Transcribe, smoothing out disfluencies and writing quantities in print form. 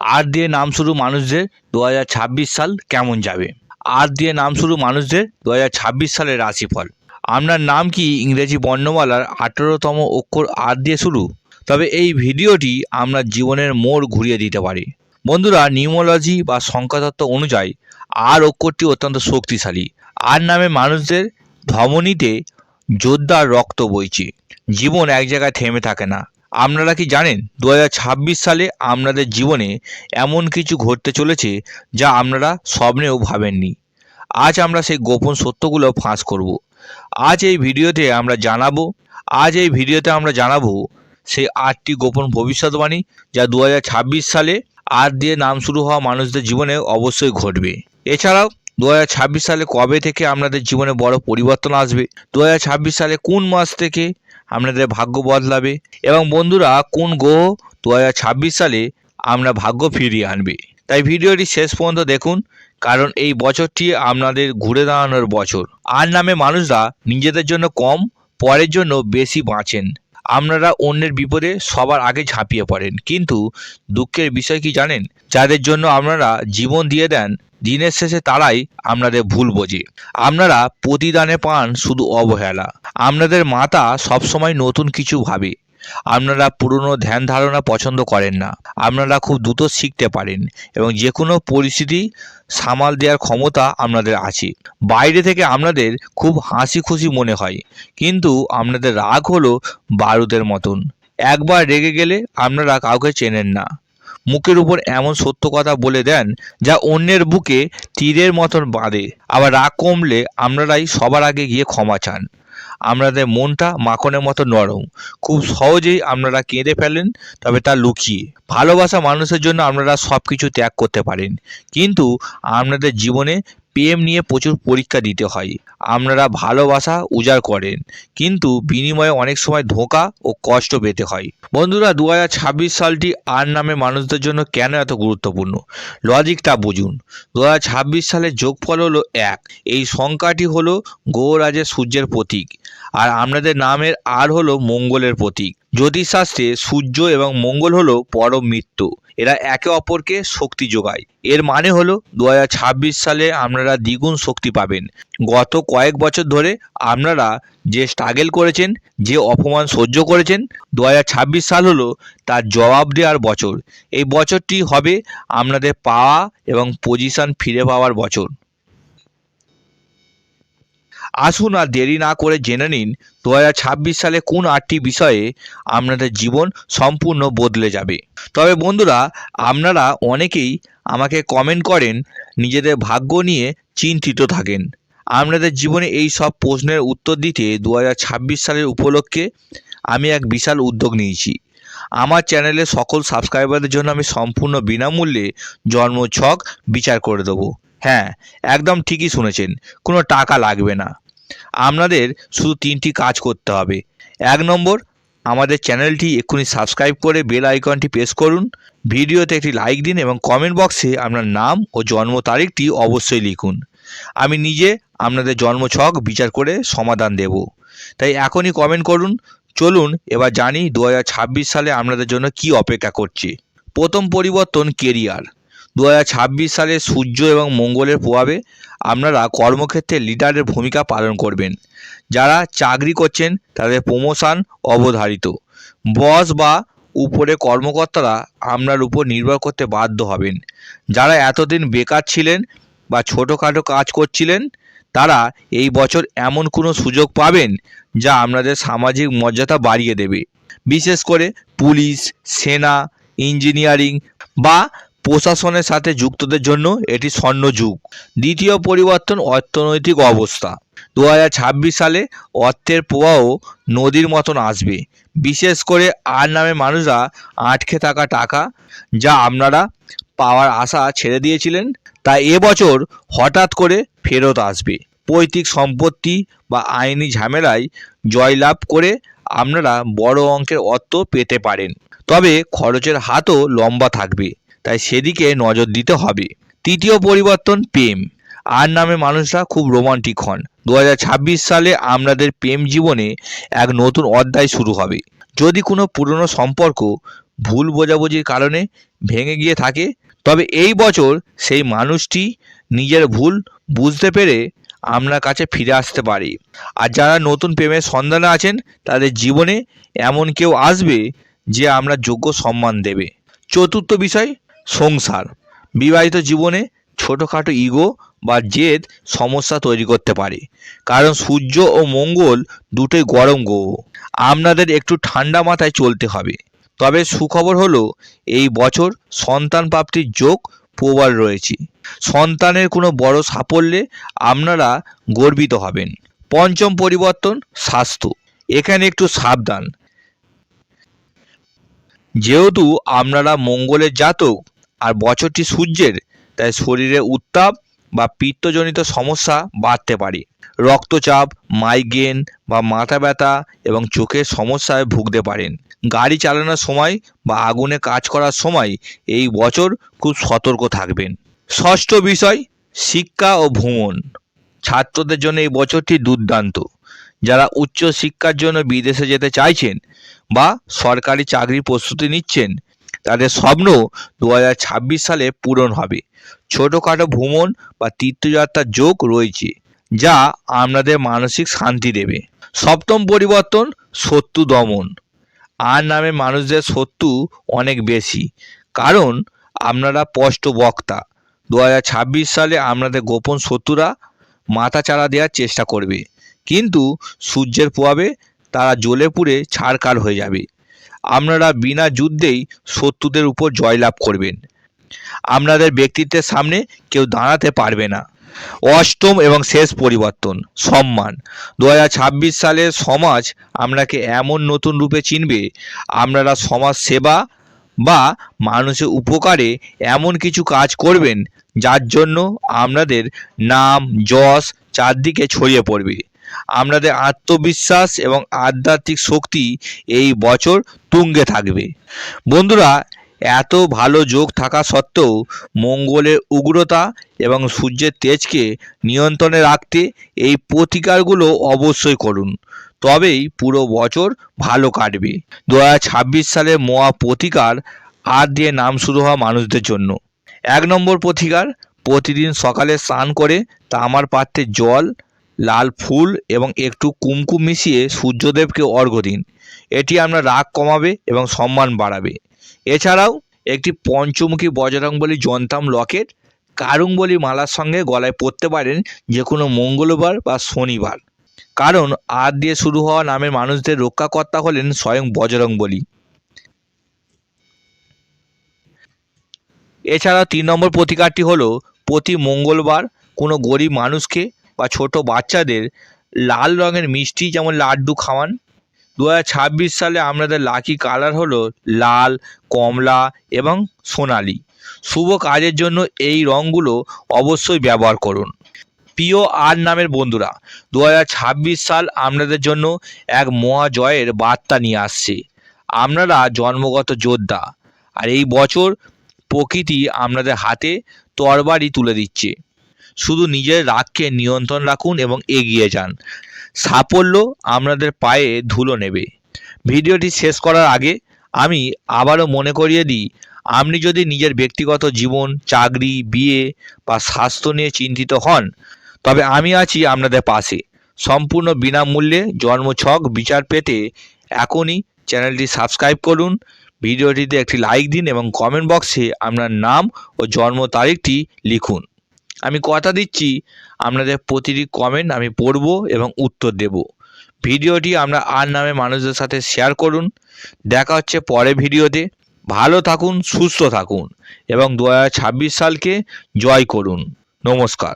আর দিয়ে নাম শুরু মানুষদের 2026 সাল কেমন যাবে। আর দিয়ে নাম শুরু মানুষদের 2026 সালের রাশিফল। আপনার নাম কি ইংরেজি বর্ণমালার 18তম অক্ষর আর দিয়ে শুরু? তবে এই ভিডিওটি আপনার জীবনের মোড় ঘুরিয়ে দিতে পারে। বন্ধুরা, নিউমোলজি বা সংখ্যাতত্ত্ব অনুযায়ী আর অক্ষরটি অত্যন্ত শক্তিশালী। আর নামে মানুষদের ধমনীতে যোদ্ধার রক্ত বইছে। জীবন এক জায়গায় থেমে থাকে না। আপনারা কি জানেন 2026 সালে আপনাদের জীবনে এমন কিছু ঘটতে চলেছে যা আপনারা স্বপ্নেও ভাবেননি। আজ আমরা সেই গোপন সত্যগুলো ফাঁস করব। আজ এই ভিডিওতে আমরা জানাবো সেই 8টি গোপন ভবিষ্যৎবাণী যা 2026 সালে আর দিয়ে নাম শুরু হওয়া মানুষদের জীবনে অবশ্যই ঘটবে। এছাড়াও 2026 সালে কবে থেকে আপনাদের জীবনে বড় পরিবর্তন আসবে, 2026 সালে কোন মাস থেকে আপনাদের ভাগ্য বদলাবে এবং বন্ধুরা কোন গ্রহ 2026 সালে আপনার ভাগ্য ফিরিয়ে আনবে। তাই ভিডিওটি শেষ পর্যন্ত দেখুন, কারণ এই বছরটি আপনাদের ঘুরে দাঁড়ানোর বছর। আর নামে মানুষরা নিজেদের জন্য কম, পরের জন্য বেশি বাঁচেন। আপনারা অন্যের বিপদে সবার আগে ঝাঁপিয়ে পড়েন, কিন্তু দুঃখের বিষয় কি জানেন, যাদের জন্য আপনারা জীবন দিয়ে দেন দিনের শেষে তারাই আপনাদের ভুল বোঝে। আপনারা প্রতিদানে পান শুধু অবহেলা। আপনাদের মাথা সবসময় নতুন কিছু ভাবে। আপনারা পুরনো ধ্যান ধারণা পছন্দ করেন না। আপনারা খুব দ্রুত শিখতে পারেন এবং যে কোনো পরিস্থিতি সামাল দেওয়ার ক্ষমতা আপনাদের আছে। বাইরে থেকে আপনাদের খুব হাসি খুশি মনে হয়, কিন্তু আপনাদের রাগ হলো বারুদের মতন। একবার রেগে গেলে আপনারা কাউকে চেনেন না। মুখের উপর এমন সত্য কথা বলে দেন যা অন্যের বুকে তীরের মতন বাঁধে। আবার রাগ কমলে আপনারাই সবার আগে গিয়ে ক্ষমা চান। আপনাদের মনটা মাখনের মতো নরম। খুব সহজেই আপনারা কেঁদে ফেলেন, তবে তা লুকিয়ে। ভালোবাসা মানুষের জন্য আপনারা সব কিছু ত্যাগ করতে পারেন, কিন্তু আপনাদের জীবনে প্রেম নিয়ে প্রচুর পরীক্ষা দিতে হয়। আপনারা ভালোবাসা উজাড় করেন, কিন্তু বিনিময়ে অনেক সময় ধোঁকা ও কষ্ট পেতে হয়। বন্ধুরা, 2026 সালটি আর নামে মানুষদের জন্য কেন এত গুরুত্বপূর্ণ, লজিকটা বুঝুন। 2026 সালের যোগফল হলো 1। এই সংখ্যাটি হলো গ্রহরাজের সূর্যের প্রতীক, আর আপনাদের নামের আর হলো মঙ্গলের প্রতীক। জ্যোতিষশাস্ত্রে সূর্য এবং মঙ্গল হলো পরম মিত্র। এরা একে অপরকে শক্তি যোগায়। এর মানে হলো 2026 সালে আপনারা দ্বিগুণ শক্তি পাবেন। গত কয়েক বছর ধরে আপনারা যে স্ট্রাগল করেছেন, যে অপমান সহ্য করেছেন, 2026 সাল হলো তার জবাব দেওয়ার বছর। এই বছরটি হবে আপনাদের পাওয়া এবং পজিশন ফিরে পাওয়ার বছর। আসুন আর দেরি না করে জেনে নিন 2026 সালে কোন 8টি বিষয়ে আপনাদের জীবন সম্পূর্ণ বদলে যাবে। তবে বন্ধুরা, আপনারা অনেকেই আমাকে কমেন্ট করেন, নিজেদের ভাগ্য নিয়ে চিন্তিত থাকেন। আপনাদের জীবনে এই সব প্রশ্নের উত্তর দিতে 2026 সালের উপলক্ষে আমি এক বিশাল উদ্যোগ নিয়েছি। আমার চ্যানেলে সকল সাবস্ক্রাইবারদের জন্য আমি সম্পূর্ণ বিনামূল্যে জন্মছক বিচার করে দেবো। হ্যাঁ, একদম ঠিকই শুনেছেন, কোনো টাকা লাগবে না। আপনাদের শুধু 3টি কাজ করতে হবে। 1 নম্বর, আমাদের চ্যানেলটি এক্ষুনি সাবস্ক্রাইব করে বেল আইকনটি প্রেস করুন। ভিডিওতে একটি লাইক দিন এবং কমেন্ট বক্সে আপনার নাম ও জন্ম তারিখটি অবশ্যই লিখুন। আমি নিজে আপনাদের জন্মছক বিচার করে সমাধান দেব। তাই এখনই কমেন্ট করুন। চলুন এবার জানি 2026 সালে আপনাদের জন্য কি অপেক্ষা করছে। প্রথম পরিবর্তন, কেরিয়ার। 2026 সালে সূর্য এবং মঙ্গলের প্রভাবে আপনারা কর্মক্ষেত্রে লিডারের ভূমিকা পালন করবেন। যারা চাকরি করছেন তাদের প্রমোশন অবধারিত। বস বা উপরে কর্মকর্তারা আপনার উপর নির্ভর করতে বাধ্য হবেন। যারা এতদিন বেকার ছিলেন বা ছোটোখাটো কাজ করছিলেন, তারা এই বছর এমন কোনো সুযোগ পাবেন যা আপনাদের সামাজিক মর্যাদা বাড়িয়ে দেবে। বিশেষ করে পুলিশ, সেনা, ইঞ্জিনিয়ারিং বা প্রশাসনের সাথে যুক্তদের জন্য এটি স্বর্ণযুগ। দ্বিতীয় পরিবর্তন, অর্থনৈতিক অবস্থা। 2026 সালে অর্থের প্রবাহ নদীর মতন আসবে। বিশেষ করে আর নামে মানুষরা আটকে থাকা টাকা যা আপনারা পাওয়ার আশা ছেড়ে দিয়েছিলেন, তা এবছর হঠাৎ করে ফেরত আসবে। পৈতৃক সম্পত্তি বা আইনি ঝামেলায় জয়লাভ করে আপনারা বড় অঙ্কের অর্থ পেতে পারেন। তবে খরচের হাতও লম্বা থাকবে, তাই সেদিকে নজর দিতে হবে। তৃতীয় পরিবর্তন, প্রেম। আর নামে মানুষরা খুব রোমান্টিক হন। 2026 সালে আপনাদের প্রেম জীবনে এক নতুন অধ্যায় শুরু হবে। যদি কোনো পুরনো সম্পর্ক ভুল বোঝাবুঝির কারণে ভেঙে গিয়ে থাকে, তবে এই বছর সেই মানুষটি নিজের ভুল বুঝতে পেরে আপনার কাছে ফিরে আসতে পারে। আর যারা নতুন প্রেমের সন্ধানে আছেন তাদের জীবনে এমন কেউ আসবে যে আপনার যোগ্য সম্মান দেবে। চতুর্থ বিষয়, সংসার। বিবাহিত জীবনে ছোটোখাটো ইগো বা জেদ সমস্যা তৈরি করতে পারে, কারণ সূর্য ও মঙ্গল দুটোই গরম গ্রহ। আপনাদের একটু ঠান্ডা মাথায় চলতে হবে। তবে সুখবর হলো এই বছর সন্তান প্রাপ্তির যোগ প্রবল রয়েছে। সন্তানের কোনো বড় সাফল্যে আপনারা গর্বিত হবেন। পঞ্চম পরিবর্তন, স্বাস্থ্য। এখানে একটু সাবধান, যেহেতু আপনারা মঙ্গলের জাতক আর বছরটি সূর্যের, তাই শরীরে উত্তাপ বা পিত্তজনিত সমস্যা বাড়তে পারে। রক্তচাপ, মাইগ্রেন বা মাথা ব্যথা এবং চোখের সমস্যায় ভুগতে পারেন। গাড়ি চালানোর সময় বা আগুনে কাজ করার সময় এই বছর খুব সতর্ক থাকবেন। ষষ্ঠ বিষয়, শিক্ষা ও ভ্রমণ। ছাত্রদের জন্য এই বছরটি দুর্দান্ত। যারা উচ্চ শিক্ষার জন্য বিদেশে যেতে চাইছেন বা সরকারি চাকরির প্রস্তুতি নিচ্ছেন, তাদের স্বপ্ন 2026 সালে পূরণ হবে। ছোটোখাটো ভ্রমণ বা তীর্থযাত্রার যোগ রয়েছে, যা আপনাদের মানসিক শান্তি দেবে। সপ্তম পরিবর্তন, শত্রু দমন। আর নামে মানুষদের শত্রু অনেক বেশি, কারণ আপনারা স্পষ্ট বক্তা। 2026 সালে আপনাদের গোপন শত্রুরা মাথাচাড়া দেওয়ার চেষ্টা করবে, কিন্তু সূর্যের প্রভাবে তারা জ্বলে পুড়ে ছারখার হয়ে যাবে। আপনারা বিনা যুদ্ধেই শত্রুদের উপর জয়লাভ করবেন। আপনাদের ব্যক্তিত্বের সামনে কেউ দাঁড়াতে পারবে না। অষ্টম এবং শেষ পরিবর্তন, সম্মান। 2026 সালে সমাজ আপনাকে এমন নতুন রূপে চিনবে। আপনারা সমাজ সেবা বা মানুষের উপকারে এমন কিছু কাজ করবেন যার জন্য আপনাদের নাম যশ চারদিকে ছড়িয়ে পড়বে। আপনাদের আত্মবিশ্বাস এবং আধ্যাত্মিক শক্তি এই বছর তুঙ্গে থাকবে। বন্ধুরা, এত ভালো যোগ থাকা সত্ত্বেও মঙ্গলের উগ্রতা এবং সূর্যের তেজকে নিয়ন্ত্রণে রাখতে এই প্রতিকারগুলো অবশ্যই করুন, তবেই পুরো বছর ভালো কাটবে। 2026 সালের মহা প্রতিকার আর দিয়ে নাম শুরু হওয়া মানুষদের জন্য। 1 নম্বর প্রতিকার, প্রতিদিন সকালে স্নান করে তামার পাত্রে জল, লাল ফুল এবং একটু কুমকুম মিশিয়ে সূর্যদেবকে অর্ঘ্য দিন। এটি আপনার রাগ কমাবে এবং সম্মান বাড়াবে। এছাড়াও একটি পঞ্চমুখী বজরংবলী যন্ত্রাম লকেট কারুংবলী মালার সঙ্গে গলায় পরতে পারেন যে কোনো মঙ্গলবার বা শনিবার, কারণ আর দিয়ে শুরু হওয়া নামের মানুষদের রক্ষাকর্তা হলেন স্বয়ং বজরংবলী। এছাড়া 3 নম্বর প্রতিকারটি হলো প্রতি মঙ্গলবার কোনো গরিব মানুষকে বা ছোট বাচ্চাদের লাল রঙের মিষ্টি যেমন লাড্ডু খাওয়ান। 2026 সালে আপনাদের লাকি কালার হলো লাল, কমলা এবং সোনালি। শুভ কাজের জন্য এই রঙগুলো অবশ্যই ব্যবহার করুন। প্রিয় আর নামের বন্ধুরা, 2026 সাল আপনাদের জন্য এক মহাজয়ের বার্তা নিয়ে আসছে। আপনারা জন্মগত যোদ্ধা, আর এই বছর প্রকৃতি আপনাদের হাতে তরবারি তুলে দিচ্ছে। শুধু নিজের রাগকে নিয়ন্ত্রণ রাখুন এবং এগিয়ে যান। সাফল্য আপনাদের পায়ে ধুলো নেবে। ভিডিওটি শেষ করার আগে আমি আবারও মনে করিয়ে দিই, আপনি যদি নিজের ব্যক্তিগত জীবন, চাকরি, বিয়ে বা স্বাস্থ্য নিয়ে চিন্তিত হন, তবে আমি আছি আপনাদের পাশে। সম্পূর্ণ বিনামূল্যে জন্মছক বিচার পেতে এখনই চ্যানেলটি সাবস্ক্রাইব করুন, ভিডিওটিতে একটি লাইক দিন এবং কমেন্ট বক্সে আপনার নাম ও জন্ম তারিখটি লিখুন। আমি কথা দিচ্ছি, আপনাদের প্রতিটি কমেন্ট আমি পড়ব এবং উত্তর দেব। ভিডিওটি আপনার আর নামে মানুষদের সাথে শেয়ার করুন। দেখা হচ্ছে পরের ভিডিওতে। ভালো থাকুন, সুস্থ থাকুন এবং 2026 সালকে জয় করুন। নমস্কার।